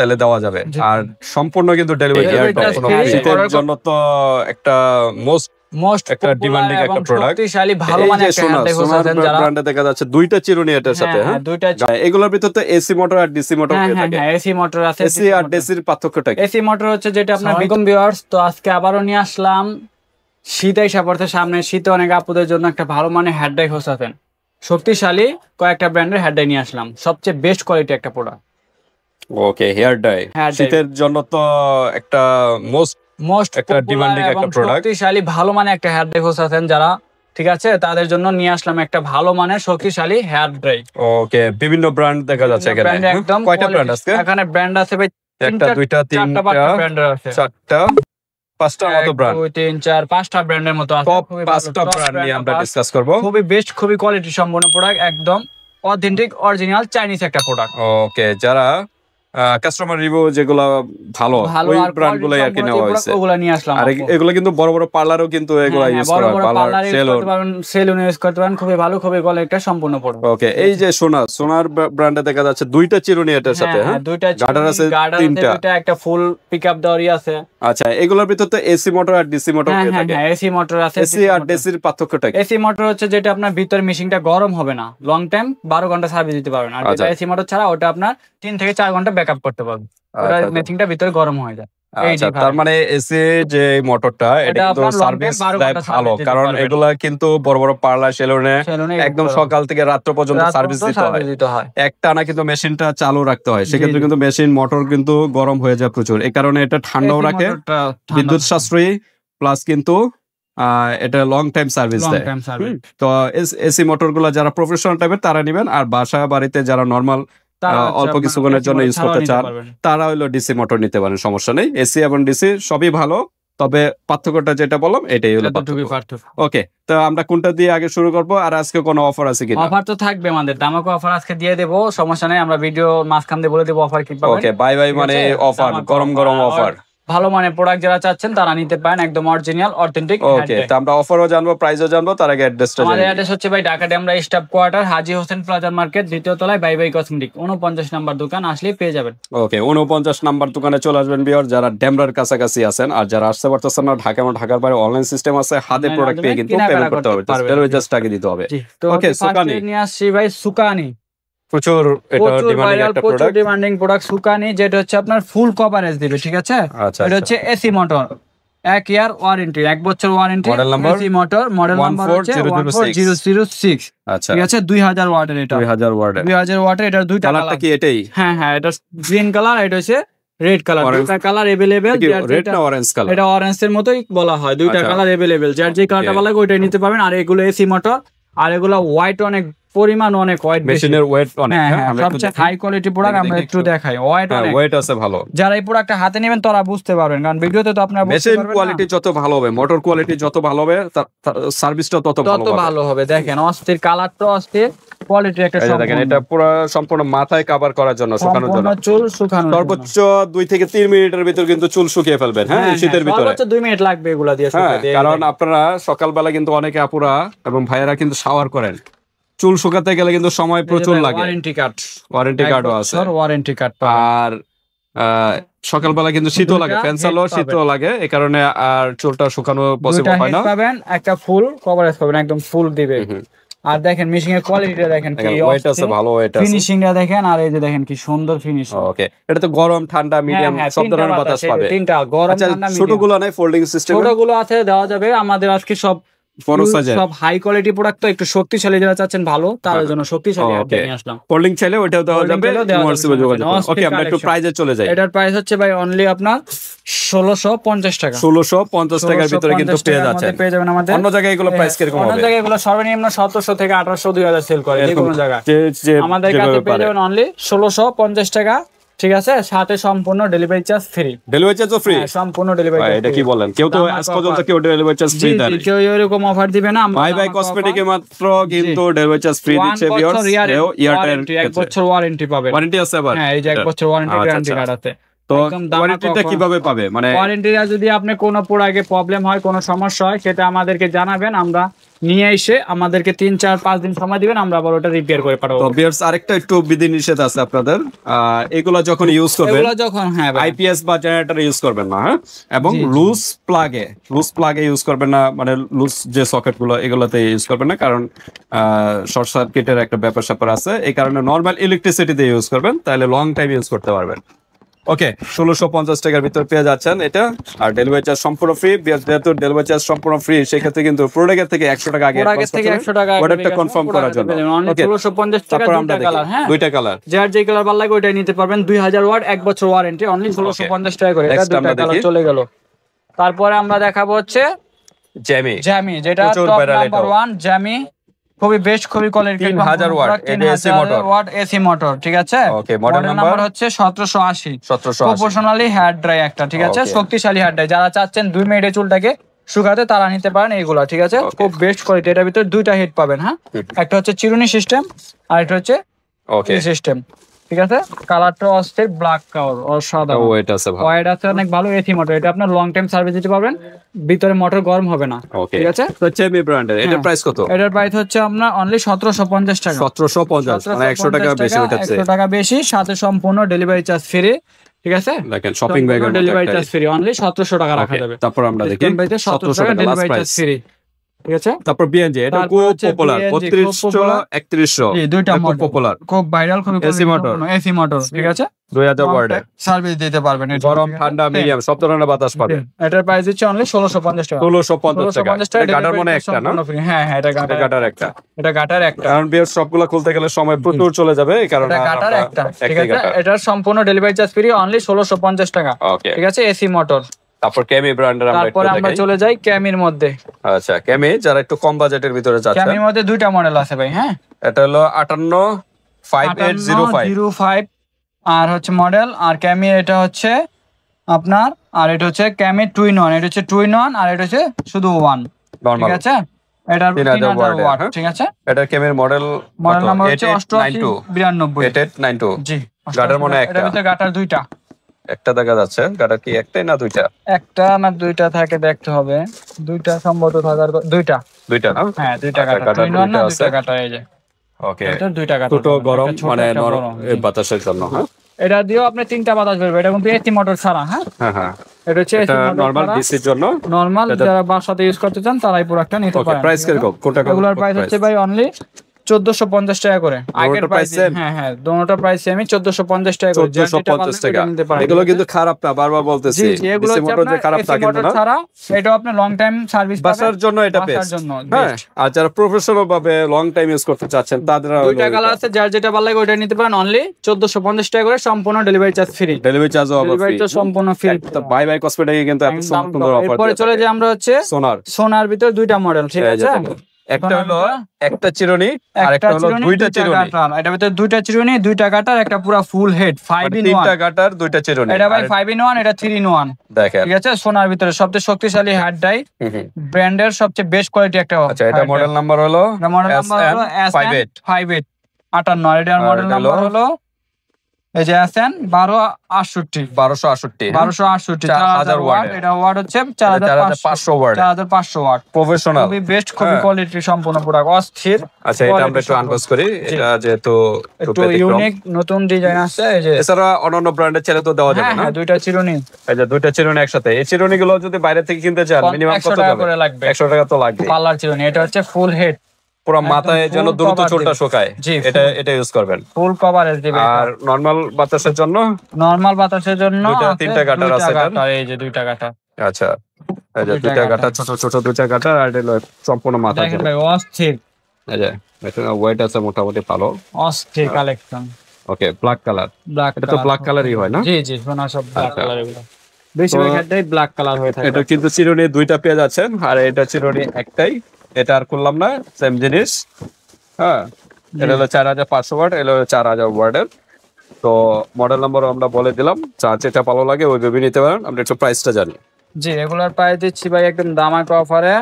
তাহলে দেওয়া যাবে। আর সম্পূর্ণ কিন্তু ডেলিভারি শীতের জন্য তো একটা মোস্ট একটা ডিমান্ডিং একটা প্রোডাক্ট। শক্তিশালী ভালো মানে একটা হ্যান্ডেল হোস আছেন যারা ব্র্যান্ডে দেখা যাচ্ছে দুইটা চিরুনি এটার সাথে। হ্যাঁ দুইটা এগুলোর ভিতর তো এসি মোটর আর ডিসি মোটর হয়ে থাকে। হ্যাঁ এসি মোটর আছে। এসি আর ডিসির পার্থক্যটা কি? এসি মোটর হচ্ছে যেটা আপনার বিকম ভিউয়ার্স, তো আজকে আবারো নিয়ে আসলাম শীত আইসা পড়তে সামনে, শীতে অনেক আপুদের জন্য একটা ভালো মানে হ্যান্ডেল হোস আছেন শক্তিশালী কয়েকটা ব্র্যান্ডের হ্যান্ডেল নিয়ে আসলাম, সবচেয়ে বেস্ট কোয়ালিটি একটা প্রোডাক্ট। ওকে হেয়ার ডাই শীতের জন্য তো একটা মোস্ট একটা ডিমান্ডিং একটা প্রোডাক্ট। শক্তিশালী ভালো মানে একটা হেয়ার ড্রাই হোস আছেন যারা, ঠিক আছে, তাদের জন্য নিয়ে আসলাম একটা ভালো মানের শক্তিশালী হেয়ার ড্রাই। ওকে বিভিন্ন ব্র্যান্ড দেখা যাচ্ছে এখানে। কয়টা ব্র্যান্ড আছে এখানে? ব্র্যান্ড আছে ভাই একটা দুইটা তিনটা ব্র্যান্ড আছে, চারটা পাঁচটা মতো ব্র্যান্ড, 2 3 4 5টা ব্র্যান্ডের মতো আছে। টপ 5টা ব্র্যান্ড নিয়ে আমরা ডিসকাস করব। খুবই বেস্ট, খুবই কোয়ালিটি সম্পন্ন প্রোডাক্ট, একদম অথেন্টিক অরিজিনাল চাইনিজ একটা প্রোডাক্ট। ওকে যারা কাস্টমার রিভিউ যেগুলো ভালো ওই ব্র্যান্ডগুলোই আর কি নেওয়া হয়েছে, ওগুলা নিয়ে আসলাম। আর এগুলো কিন্তু বড় বড় পার্লারও কিন্তু এগুলো ইউজ করা হয়, পার্লার সেলুন ইউজ করতে পারেন, খুবই ভালো, খুবই কোয়ালিটিটা সম্পূর্ণ প্রোডাক্ট। ওকে এই যে সোনার ব্র্যান্ডে দেখা যাচ্ছে দুইটা চিরুনি এটার সাথে। হ্যাঁ দুইটা গার্ডার আছে, তিনটা, একটা ফুল পিকআপ দেওয়ারই আছে। আচ্ছা এগুলোর ভিতর তো এসি মোটর আর ডিসি মোটর হয়ে থাকে। হ্যাঁ এসি মোটর আছে। এসি আর ডিসির পার্থক্যটা কি? এসি মোটর হচ্ছে যেটা আপনার ভিতর মেশিনটা গরম হবে না, লং টাইম 12 ঘন্টা সার্ভিস দিতে পারবেন। আর যেটা এসি মোটর ছাড়া ওটা আপনার 3 থেকে 4 ঘন্টা ব্যাকআপ করতে পারবেন, ওটা মেশিনটা ভিতরে গরম হয়ে যায়। আচ্ছা তার মানে এসি যে মোটরটা এটা কিন্তু সার্ভিস দেয় ভালো, কারণ এগুলা কিন্তু বড় বড় পার্লার সেলুনে একদম সকাল থেকে রাত পর্যন্ত সার্ভিস দিতে হয়, একটানা কিন্তু মেশিনটা চালু রাখতে হয়, সেক্ষেত্রে কিন্তু মেশিন মোটর কিন্তু গরম হয়ে যায় প্রচুর। এই কারণে এটা ঠান্ডাও রাখে, বিদ্যুৎ সাশ্রয়ী, প্লাস কিন্তু এটা লং টাইম সার্ভিস দেয়। তো এসি মোটর গুলা যারা প্রফেশনাল টাইপের তারা নিবেন, আর বাসা বাড়িতে যারা নরমাল অল্প কিছুক্ষণের জন্য ইউজ করতে চান তারা হলো ডিসি মোটর নিতে পারেন, সমস্যা নেই। এসি এবং ডিসি সবই ভালো, তবে পার্থক্যটা যেটা বললাম এটাই হলো পার্থক্য। ওকে তো আমরা কোনটা দিয়ে আগে শুরু করবো, আর আজকে কোনো অফার আছে কিনা? অফার তো থাকবে, আমাদের ধামাকা অফার আজকে দিয়ে দেবো, সমস্যা নেই, আমরা ভিডিও মাঝখান দিয়ে বলে দেবো অফার কি পাবেন। ওকে বাই বাই মানে অফার, গরম গরম অফার, ভালো মানে প্রোডাক্ট যারা চাচ্ছেন তারা নিতে পারেন, একদম অরিজিনাল অথেন্টিক। ওকে তো আমরা অফারও জানবো, প্রাইসও জানবো, তার আগে অ্যাড্রেসটা জানি। আমাদের অ্যাড্রেস হচ্ছে ভাই ঢাকা ডেমরা স্টাফ কোয়ার্টার, হাজী হোসেন প্লাজা মার্কেট, দ্বিতীয় তলায় বাই বাই কসমেটিক, 49 নাম্বার দোকান, আসলেই পেয়ে যাবেন। ওকে 49 নাম্বার দোকানে চলে আসবেন ভিউয়ার, যারা ডেমরার কাছাকাছি আছেন। আর যারা আসতে পারতেছেন না, ঢাকার বাইরে অনলাইন সিস্টেম আছে, হাতে প্রোডাক্ট পেয়ে কিন্তু পেমেন্ট করতে হবে, ডেলিভারি জাস্ট আগে দিতে হবে। ওকে সুকানি নিয়ে আসছি ভাই, সুকানি প্রচুর এটা ডিমান্ডিং একটা প্রোডাক্ট, ডিমান্ডিং প্রোডাক্ট সুকানি, যেটা হচ্ছে আপনার ফুল কভারেজ দিবে, ঠিক আছে। এটা হচ্ছে এসি মোটর, 1 ইয়ার ওয়ারেন্টি, 1 বছর warranty. AC motor, model number হচ্ছে 14006। আচ্ছা ঠিক আছে, 2000 ওয়াটের, এটা 2000 ওয়াটের। এটার দুইটা কালারটা কি এটাই? হ্যাঁ এটা গ্রিন কালার, এটা হচ্ছে রেড কালার। দুইটা কালার अवेलेबल, রেড না অরেঞ্জ কালার? এটা অরেঞ্জ এর মতই বলা হয়, দুইটা কালার अवेलेबल, যার যে কালারটা ভালো লাগে ওইটাই নিতে পারবেন। আর এগুলো এসি মোটর, আর এগুলো ওয়েট অনেক পরিমাণ অনেক ওয়েট, মেশিনের ওয়েট অনেক, আমরা সবচেয়ে হাই কোয়ালিটি প্রোডাক্ট আমরা একটু দেখাই, ওয়েট আছে ভালো। যারা এই প্রোডাক্টটা হাতে নেবেন তারা বুঝতে পারবেন, কারণ ভিডিওতে তো আপনারা বুঝতে পারবেন না। মেশিন কোয়ালিটি যত ভালো হবে, মোটর কোয়ালিটি যত ভালো হবে, সার্ভিসটা তত ভালো হবে। দেখেন অস্থির কালারটা, অস্থির কোয়ালিটি একটা সম্পূর্ণ। দেখেন এটা পুরো সম্পূর্ণ মাথায় কভার করার জন্য, শুকানোর জন্য, চুল শুকানোর সর্বোচ্চ 2 থেকে 3 মিনিটের ভিতর কিন্তু চুল শুকিয়ে ফেলবেন। হ্যাঁ শীতের ভিতরে সর্বোচ্চ 2 মিনিট লাগবে এগুলা দিয়ে শুকাতে। কারণ আপনারা সকালবেলা কিন্তু অনেকে আপুরা এবং ভাইয়েরা কিন্তু শাওয়ার করেন, চুল শুকাতে গেলে কিন্তু সময় প্রচুর লাগে। ওয়ারেন্টি কার্ডও আছে, ওয়ারেন্টি কার্ড। আর সকালবেলা কিন্তু শীতও লাগে, ফ্যান চালাও শীতও লাগে, এই কারণে আর চুলটা শুকানো পসিবল হয় না। পাবেন একটা ফুল কভারেজ পাবেন, একদম ফুল দিবে। আর দেখেন মেশিং এর কোয়ালিটিটা দেখেন, কি ওয়েট আছে, ভালো ওয়েট আছে, ফিনিশিংটা দেখেন, আর এই যে দেখেন কি সুন্দর ফিনিশিং। ওকে এটা তো গরম ঠান্ডা মিডিয়াম সব ধরনের বাতাস পাবে। তিনটা গরম ঠান্ডা মিডিয়াম। ছোটগুলো নাই ফোল্ডিং সিস্টেম? ছোটগুলো আছে, দেওয়া যাবে। আমাদের আজকে সব হাই কোয়ালিটি প্রোডাক্ট, তো একটু শক্তিশালী যারা চাচ্ছেন ভালো তাদের জন্য শক্তিশালী নিয়ে আসলাম। ফোল্ডিং চাইলে ওটাও দেওয়া যাবে, ওকে আমরা একটু প্রাইসে চলে যাই। এটার প্রাইস হচ্ছে ভাই অনলি আপনার 1650 টাকা। 1650 টাকার ভিতরে কিন্তু পেয়ে যাবেন আমাদের। অন্য জায়গায় এগুলো প্রাইস কিরকম হবে? অন্য জায়গায় এগুলো সর্বনিম্ন 1700 থেকে 1800 2000 সেল করে যে কোনো জায়গায়। আমাদের কাছে পেয়ে যাবেন অনলি 1650 টাকা, ঠিক আছে, সাথে সম্পূর্ণ ডেলিভারি চার্জ ফ্রি। ডেলিভারি চার্জও ফ্রি? সম্পূর্ণ ডেলিভারি চার্জ। এটা কি বলেন, কেউ তো আজ পর্যন্ত কেউ ডেলিভারি চার্জ ফ্রি দেন? কেউ এরকম অফার দিবে না। বাই বাই কসমেটিকে মাত্র কিন্তু ডেলিভারি চার্জ ফ্রি দিচ্ছে ভিউয়ার্স। ইয়ারটার 1 বছর ওয়ারেন্টি পাবেন। ওয়ারেন্টি আছে আবার? হ্যাঁ এই যে 1 বছর ওয়ারেন্টি গ্যারান্টি কার্ড আছে। তো ওয়ারেন্টিটা কিভাবে পাবে? মানে ওয়ারেন্টিটা যদি আপনি কোনো প্রোডাক্টে প্রবলেম হয়, কোনো সমস্যা হয়, সেটা আমাদেরকে জানাবেন, আমরা নিয়ে এসে আমাদেরকে 3-4-5 দিন সময় দিবেন, আমরা আবার ওটা রিপেয়ার করে পাঠাবো। তো ভিউয়ার্স আরেকটা একটু বিধিনিষেধ আছে আপনাদের, এগুলো যখন ইউজ করবেন, এগুলো যখন হ্যাঁ আইপিএস বা জেনারেটর ইউজ করবেন না, হ্যাঁ, এবং লুজ প্লাগে ইউজ করবেন না, মানে লুজ যে সকেট গুলো এগুলোতে ইউজ করবেন না, কারণ শর্ট সার্কিটের একটা ব্যাপার স্যাপার আছে। এই কারণে নর্মাল ইলেকট্রিসিটি দিয়ে ইউজ করবেন, তাহলে লং টাইম ইউজ করতে পারবেন। ওকে, 1650 টাকার ভিতর পেয়ে যাচ্ছেন এটা। আর ডেলিভারি চার্জ সম্পূর্ণ ফ্রি। যেহেতু ডেলিভারি চার্জ সম্পূর্ণ ফ্রি, সেক্ষেত্রে কিন্তু প্রোডাক্টের থেকে 100 টাকা আগে ওটা কনফার্ম করার জন্য। ওকে, 1650 টাকা দুইটা কালার, হ্যাঁ দুইটা কালার, যার যে কালার ভালো লাগে ওইটাই নিতে পারবেন। 2000 ওয়াট 1 বছর ওয়ারেন্টি, অনলি 1650 টাকা করে। এটা দুইটা কালার চলে গেল। তারপরে আমরা দেখাবো হচ্ছে জ্যামি, যেটা টপ নাম্বার 1 জ্যামি, খুবই বেস্ট, খুবই কোয়ালিটি, 3000 ওয়াট এসি মোটর, ঠিক আছে। ওকে, মডেল নাম্বার হচ্ছে 1780 প্রপোর্শনালি হেয়ার ড্রাই একটা, ঠিক আছে, শক্তিশালী হেয়ার ড্রাই। যারা চাচ্ছেন 2 মিনিটে চুলটাকে শুকাতে, তারা নিতে পারেন এইগুলা, ঠিক আছে। খুব বেস্ট কোয়ালিটি। এটার ভিতরে দুইটা হেড পাবেন, হ্যাঁ, একটা হচ্ছে চিরুনি সিস্টেম আর একটা হচ্ছে সিস্টেম, ঠিক আছে। কালারটা অস্থির, ব্ল্যাক কালার, অসাধারণ। ওয়েট আছে অনেক ভালো, এসি মোটর। এটা আপনার লং টাইম সার্ভিস দিতে পারবেন, ভিতরে মোটর গরম হবে না, ঠিক আছে। তো চ্যামি ব্র্যান্ডের এটার প্রাইস কত? এটার প্রাইস হচ্ছে আপনার অনলি 1750 টাকা। 1750, মানে 100 টাকা বেশি। 100 টাকা বেশি, সাথে সম্পূর্ণ ডেলিভারি চার্জ ফ্রি, ঠিক আছে। দেখেন শপিং ব্যাগের ডেলিভারি চার্জ ফ্রি, অনলি 1700 টাকা রাখা যাবে। তারপর আমরা দেখি 1700 টাকা ডেলিভারি চার্জ ফ্রি, ঠিক আছে। তারপর বিএনজি, এটা খুব পপুলার, 3200 3100, এই দুইটা খুব পপুলার, খুব ভাইরাল, খুব এসি মোটর, ঠিক আছে। 2000 ওয়াটের সার্ভিস দিতে পারবেন, গরম ঠান্ডা মিডিয়াম সব ধরনের বাতাস পাবেন। এটার প্রাইস হচ্ছে অনলি 1650 টাকা। 1650 টাকা। গাটার মনে একটা না? হ্যাঁ হ্যাঁ, এটা গাটার একটা, এটা গাটার একটা। কারণ বিয়ার সবগুলো খুলতে গেলে সময় প্রচুর চলে যাবে, এই কারণে এটা গাটার একটা, ঠিক আছে। এটার সম্পূর্ণ ডেলিভারি চার্জ ফ্রি, অনলি 1650 টাকা, ঠিক আছে, এসি মোটর। তারপর ক্যামি ব্র্যান্ডের আমরা চলে যাই ক্যামির মধ্যে। আচ্ছা, ক্যামি যারা একটু কম বাজেটের ভিতরে যাচ্ছে, ক্যামির মধ্যে দুইটা মডেল আছে ভাই, হ্যাঁ। এটা হলো 585805 আর হচ্ছে মডেল, আর ক্যামি এটা হচ্ছে আপনার, আর এটা হচ্ছে ক্যামি 2-in-1, এটা হচ্ছে 2-in-1, আর এটা হচ্ছে শুধু 1, ঠিক আছে। এটা 3000 ওয়াট, ঠিক আছে। এটা ক্যামির মডেল নাম্বার হচ্ছে 8892, জি। গাটার মনে একটা, এটার ভিতরে গাটার দুইটা, একটা দেখা যাচ্ছে। গাটার কি একটাই না দুইটা? একটা না দুইটা থাকে, দেখতে হবে। দুইটা সম্ভবত থাকার, দুইটা না, হ্যাঁ দুইটা গাটার, 2-in-1 না, দুইটা গাটার, এই যে। ওকে, এটা দুইটা গাটার, ছোট গরম, মানে নরম বাতাসের জন্য, হ্যাঁ। এটা দিও আপনি 3টা বাতাস বেরবে। এটা কিন্তু এসি মোটর ছাড়া, হ্যাঁ হ্যাঁ। এটা হচ্ছে এসি মোটর নরমাল ডিসির জন্য, নরমাল যারা বাসাতে ইউজ করতে চান তারাই প্রোডাক্টটা নিতে পারেন। প্রাইস কিরকম? কোনটা রেগুলার প্রাইস হচ্ছে ভাই অনলি 1450 টাকা করে। আগের প্রাইস, হ্যাঁ হ্যাঁ, দুটোটা প্রাইস আমি 1450 টাকা করে। 1450 টাকা। এগুলো কিন্তু খারাপ না, বারবার বলতেছি, ডিসি মোটর যে খারাপ তা কিন্তু না। ছাড়া এটা আপনি লং টাইম সার্ভিস পাবেন, বাসার জন্য এটা বেস্ট, হ্যাঁ। আর যারা প্রফেশনাল ভাবে লং টাইম ইউজ করতে চাচ্ছেন, তাদের দুইটা কালার আছে, যার যেটা ভালো লাগে ওটা নিতে পারেন। অনলি 1450 টাকা করে, সম্পূর্ণ ডেলিভারি চার্জ ফ্রি। ডেলিভারি চার্জও আবার ফ্রি, সম্পূর্ণ ফ্রি। তো বাই বাই কসমেটিকে কিন্তু এত সুন্দর অফার। এরপরে চলে যাই আমরা হচ্ছে সোনার ভিতর দুইটা মডেল, ঠিক আছে। একটা হলো একটা চিরুনি, আর একটা হলো দুইটা চিরুনি। এটার ভিতরে দুইটা চিরুনি, দুইটা গাটার, একটা পুরো ফুল হেড, 5-in-1, তিনটা গাটার, দুইটা চিরুনি। এটা ভাই 5-in-1, এটা 3-in-1, দেখেন, ঠিক আছে। সোনার ভিতরে সবচেয়ে শক্তিশালী হার্ড ড্রাই, ব্র্যান্ডের সবচেয়ে বেস্ট কোয়ালিটি একটা। আচ্ছা, এটা মডেল নাম্বার হলো SM58, এটার মডেল নাম্বার হলো এই যে আছেন 1268, 4000 ওয়াট। এটা ওয়াট হচ্ছে 4500 ওয়াট, 4500 ওয়াট, প্রফেশনাল, খুবই বেস্ট, খুবই কোয়ালিটি সম্পূর্ণ প্রোডাক্ট, অস্থির। আচ্ছা, এটা আমরা একটু আনবক্স করি। এটা যেহেতু একটু ইউনিক নতুন ডিজাইন আছে, এই যে। এছাড়া অন্যান্য ব্র্যান্ডের ছেলে তো দেওয়া যাবে না? হ্যাঁ, দুইটা চিরুনি, এই যে দুইটা চিরুনি একসাথে। এই চিরুনিগুলো যদি বাইরে থেকে কিনতে চান, মিনিমাম কত টাকা করে লাগবে? 100 টাকা তো লাগবে। পার্লার চিরুনি, এটা হচ্ছে ফুল হেড, পুরো মাথায় যেন দ্রুত চুলটা শুকায়, এটা ইউজ করবেন। ফুল কভারেজ দিবেন। আর নরমাল বাতাসের জন্য তিনটা গাটার আছে, এই যে দুইটা গাটার। আচ্ছা, এই যে দুইটা গাটার, ছোট ছোট দুইটা গাটার, আর এটা সম্পূর্ণ মাথা। দেখেন ভাই, অস্থির। এই যে এটা ওয়েট আছে মোটামুটি ভালো, অস্থির কালেকশন। ওকে, ব্ল্যাক কালার, এটা তো ব্ল্যাক কালারই হয় না? জি জি, সোনা সব ব্ল্যাক কালার, এগুলো বেশিরভাগ ক্ষেত্রেই ব্ল্যাক কালার হয়ে থাকে। এটা কিন্তু চিরুনি দুইটা পেয়ে যাচ্ছেন, আর এটা চিরুনি একটাই। এটা আর করলাম না, সেম জিনিস, হ্যাঁ। এটা হলো 4500 ওয়াট, এটা হলো 4000 ওয়াটের। তো মডেল নাম্বার আমরা বলে দিলাম, যার যেটা ভালো লাগে ওই ভেবে নিতে পারেন। আমরা একটু প্রাইসটা জানি। জি, রেগুলার প্রাইস দিচ্ছি ভাই একদম দামাকা অফারে,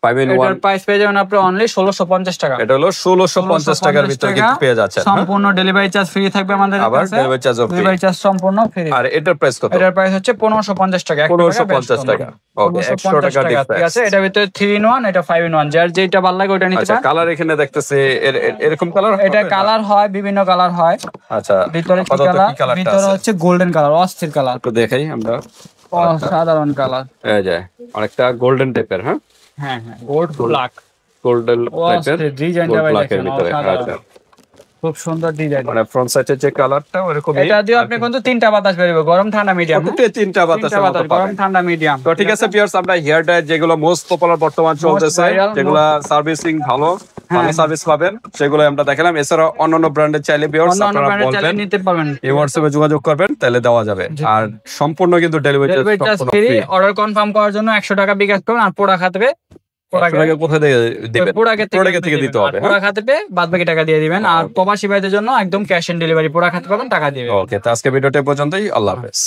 5-in-1 এটার প্রাইস পেয়ে যাবেন আপনি অনলি 1650 টাকা। এটা হলো 1650 টাকার ভিতরে কিন্তু পেয়ে যাচ্ছেন। সম্পূর্ণ ডেলিভারি চার্জ ফ্রি থাকবে আমাদের কাছে। আবার ডেলিভারি চার্জও ফ্রি। ডেলিভারি চার্জ সম্পূর্ণ ফ্রি। আর এটার প্রাইস কত? এটার প্রাইস হচ্ছে 1550 টাকা। 1550 টাকা। ওকে, 100 টাকা ডিফারেন্স। ঠিক আছে, এটার ভিতরে 3-in-1, এটা 5-in-1, যার যেটা ভালো লাগে ওটা নিতে আচ্ছা, পারেন। কালার এখানে দেখতেছি এরকম কালার। এটা কালার হয়, বিভিন্ন কালার হয়। আচ্ছা, ভিতরে কি আপাতত কালার? কি কালারটা ভিতরে আছে? হচ্ছে গোল্ডেন কালার, অস্থির কালার। একটু দেখাই আমরা। সাধারণ কালার। এই যে অনেকটা গোল্ডেন টাইপের। হ্যাঁ হ্যাঁ, গোল্ড ব্ল্যাক। গোল্ডেন টাইপের ডিজাইনটা ভাই দেখেন, ভিতরে। অসাধারণ। আচ্ছা, খুব সুন্দর ডিজাইন। মানে ফ্রন্ট সাইডের যে কালারটা ওরকম। এটা দিয়ে আপনি কিন্তু তিনটা বাতাস বেরোবে, গরম ঠান্ডা মিডিয়াম। তিনটা বাতাস গরম ঠান্ডা মিডিয়াম। তো ঠিক আছে ভিউয়ার্স, আমরা হেয়ার ড্রায়ার যেগুলো মোস্ট পপুলার বর্তমান চলতেছে, যেগুলো সার্ভিসিং ভালো সার্ভিস পাবেন, সেগুলো আমরা দেখালাম। এছাড়া অন্যান্য ব্র্যান্ডের চাইলে ভিউয়ার্স আপনারা বলবেন, নিতে পারবেন, এই হোয়াটসঅ্যাপে যোগাযোগ করবেন, তাহলে দেওয়া যাবে। আর সম্পূর্ণ কিন্তু delivery charge free. Order confirm করার জন্য 100 টাকা বিকাশ করুন। আর পোড়া খাতে কোথায় দিবেন? পোড়া থেকে দিতে হবে। পোড়া খাতে বাদ বাকি টাকা দিয়ে দিবেন। আর প্রবাসী ভাইদের জন্য একদম ক্যাশ অন ডেলিভারি, পোড়া খাতে পাবেন, টাকা দিবেন। ওকে, তো আজকে ভিডিওটা পর্যন্তই। আল্লাহ হাফেজ।